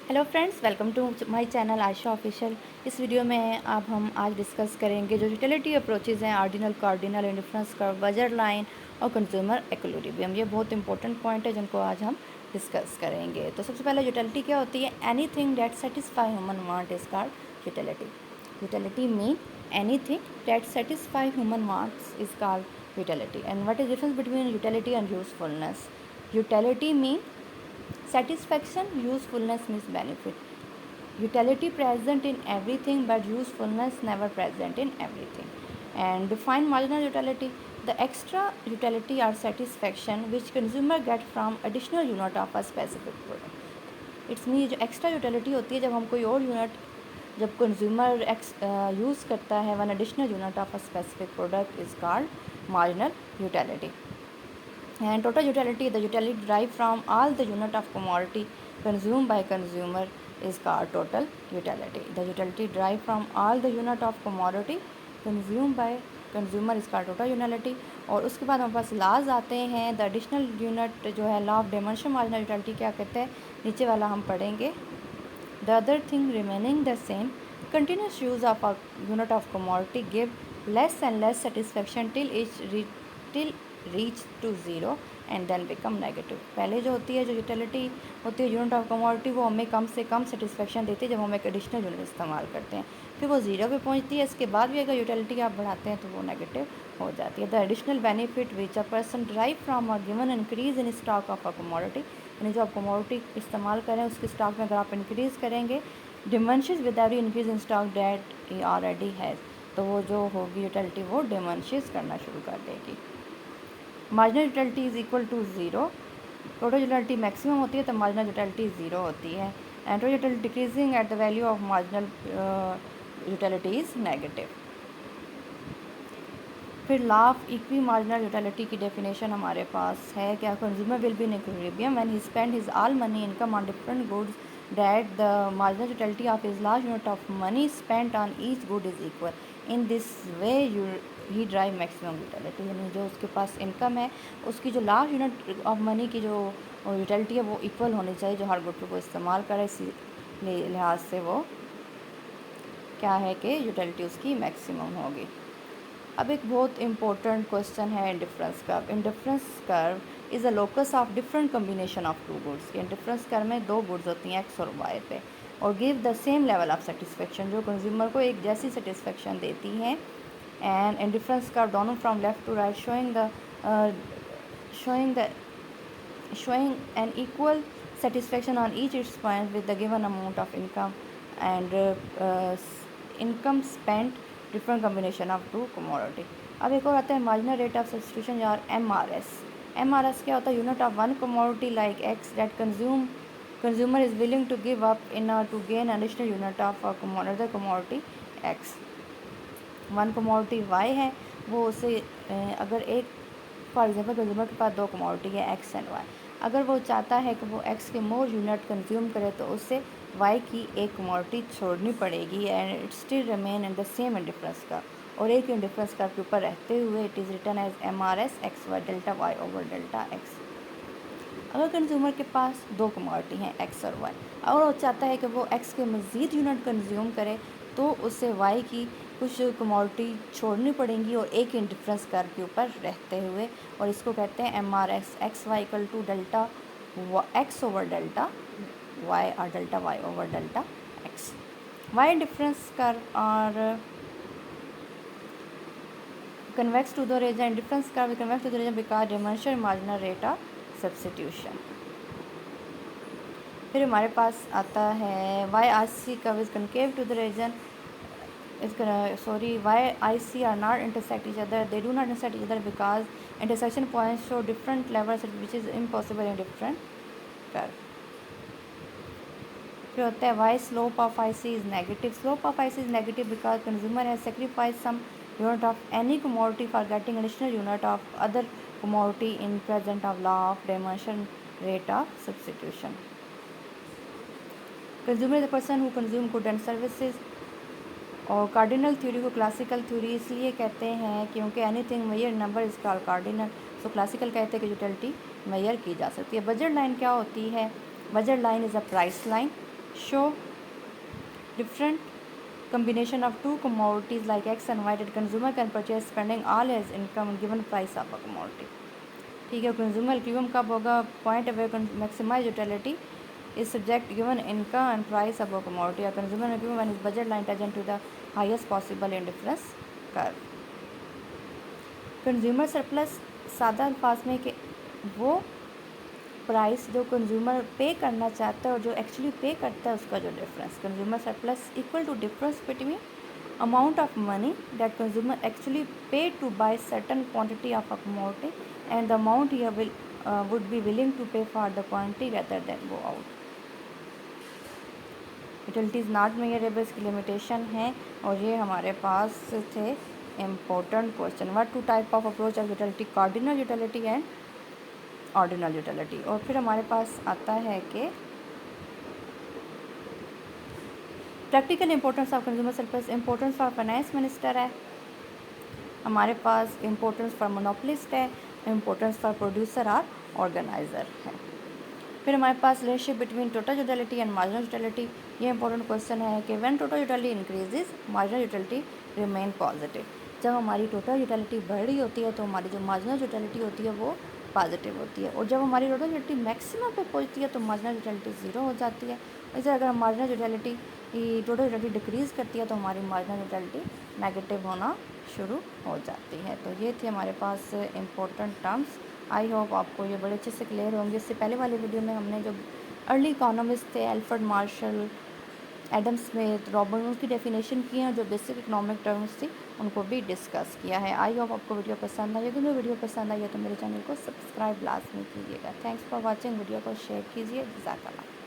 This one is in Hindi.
Hello friends, welcome to my channel Ayesha official. इस वीडियो में अब हम आज डिस्कस करेंगे जो यूटिलिटी अप्रोचेज हैं, ordinal, cardinal, indifference curve, budget line और कंज्यूमर इक्विलिब्रियम। ये बहुत इंपॉर्टेंट पॉइंट है जिनको आज हम डिस्कस करेंगे। तो सबसे पहले यूटिलिटी क्या होती है? Anything that satisfy human want is called utility. Utility mean anything that satisfy human wants is called utility. And what is difference between utility and usefulness? Utility mean satisfaction, usefulness means benefit. Utility present in everything, but usefulness never present in everything. And define marginal utility: the extra utility or satisfaction which consumer get from additional unit of a specific product. It's mean जो extra utility होती है जब हम कोई और यूनिट, जब कंज्यूमर यूज़ करता है one additional unit of a specific product is called marginal utility. And total utility, the utility derived from all the unit of commodity consumed by consumer is called total utility. The utility derived from all the unit of commodity consumed by consumer is called total utility. और उसके बाद हमारे पास लाज आते हैं. द एडिशनल यूनिट जो है, law of dimension marginal utility क्या कहते हैं, नीचे वाला हम पढ़ेंगे. The other thing remaining the same, continuous use of a unit of commodity give less and less satisfaction till reach to zero and then become negative. पहले जो होती है, जो यूटिलिटी होती है यूनिट ऑफ कमोडिटी, वो हमें कम से कम सेटिस्फेक्शन देती है जब हम एक एडिशनल यूनिट इस्तेमाल करते हैं. फिर वो ज़ीरो पे पहुंचती है. इसके बाद भी अगर यूटिलिटी आप बढ़ाते हैं तो वो नेगेटिव हो जाती है. The additional benefit which a person drive from a given increase in stock of a commodity, यानी जो आप कमोडिटी इस्तेमाल करें उसके स्टॉक में अगर आप इंक्रीज़ करेंगे, diminishes with every increase in stock that he already has, तो वो जो होगी यूटिलिटी वो डिमेंशियस करना शुरू कर देगी. Marginal utility is equal to zero. Total utility maximum होती है तो मार्जिनल यूटिलिटी ज़ीरो होती है. And total utility decreasing at the value of marginal utility is negative. फिर law of equi marginal utility की डेफिनेशन हमारे पास है क्या? Consumer will be in equilibrium when he spend his all money income on different goods that the marginal utility of his large unit of money spent on each good is equal. In this way he drive maximum utility. यानी जो उसके पास इनकम है उसकी जो लार्ज यूनिट ऑफ मनी की जो यूटिलिटी है वो इक्वल होनी चाहिए जो हर गुड को इस्तेमाल करे. इसी लिहाज से वो क्या है कि यूटिलिटी उसकी मैक्सिमम होगी. अब एक बहुत इंपॉर्टेंट क्वेश्चन है indifference curve. Indifference curve is a locus of different combination of two goods. Indifference curve में दो गुड्स होती हैं एक्स और वाई पे, और give the same level of satisfaction, जो कंज्यूमर को एक जैसी सेटिस्फेक्शन देती हैं. एंड इंडिफरेंस कर्व दोनों from left to right showing an equal satisfaction on each its point with the given amount of income and income spent different combination of two commodity. अब एक और आता है मार्जिनल रेट ऑफ सब्सटीट्यूशन या MRS. MRS क्या होता है? Unit of one commodity like X that consumer is willing to give up in order to gain additional unit of another commodity X. One commodity Y है, वो उसे अगर एक, फॉर एग्जांपल कंज्यूमर के पास दो कमोडिटी है एक्स एंड वाई, अगर वो चाहता है कि वो एक्स के मोर यूनिट कंज्यूम करे तो उससे वाई की एक कमोडिटी छोड़नी पड़ेगी. And it still remain in the same indifference का, और एक इंडिफरेंस का के ऊपर रहते हुए it is written as MRS X Y delta Y over delta X. अगर कंज्यूमर के पास दो कमोडिटी हैं एक्स और वाई, अगर वो चाहता है कि वो एक्स के मज़ीद यूनिट कंज्यूम करे तो उससे वाई की कुछ कमोडिटी छोड़नी पड़ेंगी और एक इंडिफरेंस कर्व के ऊपर रहते हुए, और इसको कहते हैं MRS X Y equal to delta X over delta Y और delta Y over delta X. Y difference curve और convex to the region. Difference curve is convex to the region because dimension marginal rate of substitution. फिर हमारे पास आता है YRC curve is concave to the region. YIC are not intersect each other. They do not intersect each other because intersection points show different levels, which is impossible in different curve. फिर होता है Y slope of IC is negative. Slope of IC is negative because consumer has sacrificed some unit of any commodity for getting additional unit of other commodity in present of law of dimension rate of substitution. Consumer is the person who consume goods and services. और कार्डिनल थ्योरी को क्लासिकल थ्योरी इसलिए कहते हैं क्योंकि anything measure number is called cardinal. So classical कहते हैं कि यूटिलिटी मेजर की जा सकती है. बजट लाइन क्या होती है? Budget line is a price line. show different combination of two commodities like X and Y that consumer can purchase spending all his income given price of a commodity. ठीक है, कंज्यूमर इक्विलिब्रियम कब होगा? Point where maximize utility is subject given income and price of a commodity. A consumer equilibrium when his budget line tangent to the highest possible indifference curve. Consumer surplus सादा अल्फाज में कि वो प्राइस जो कंज्यूमर पे करना चाहता है और जो एक्चुअली पे करता है उसका जो difference. Consumer surplus equal to difference between amount of money that consumer actually paid to buy certain quantity of a commodity and the amount he would be willing to pay for the quantity rather than go out. Utility is not measurable की लिमिटेशन है. और ये हमारे पास थे important question. What two type of approach of utility? Cardinal utility and ordinal utility. और फिर हमारे पास आता है कि practical importance of consumer surplus. Importance for finance minister है हमारे पास. इंपॉर्टेंस फॉर मोनोपोलिस्ट है. इंपॉर्टेंस फॉर प्रोड्यूसर और ऑर्गेनाइज़र है. फिर हमारे पास relationship between total utility and marginal utility. ये इंपॉर्टेंट क्वेश्चन है कि when total utility increases marginal utility remain positive. जब हमारी टोटल यूटिलिटी बढ़ रही होती है तो हमारी जो मार्जिनल यूटिलिटी होती है वो पॉजिटिव होती है. और जब हमारी टोटल यूटिलिटी मैक्सिमम पे पहुंचती है तो मार्जिनल यूटिलिटी ज़ीरो हो जाती है. इसे अगर हम marginal utility total utility decrease करती है तो हमारी मार्जिनल यूटिलिटी नेगेटिव होना शुरू हो जाती है. तो ये थे हमारे पास इम्पोर्टेंट टर्म्स. आई होप आपको ये बड़े अच्छे से क्लियर होंगे. इससे पहले वाली वीडियो में हमने जो अर्ली इकोनॉमिस्ट थे Alfred Marshall, Adam Smith, Robert, उनकी डेफिनेशन की हैं. जो बेसिक इकोनॉमिक टर्म्स थी उनको भी डिस्कस किया है. आई होप आपको वीडियो पसंद आई. यदि वीडियो पसंद आई है तो मेरे चैनल को सब्सक्राइब लाजमी कीजिएगा. Thanks for watching. वीडियो को शेयर कीजिए. जज़ाकल्लाह.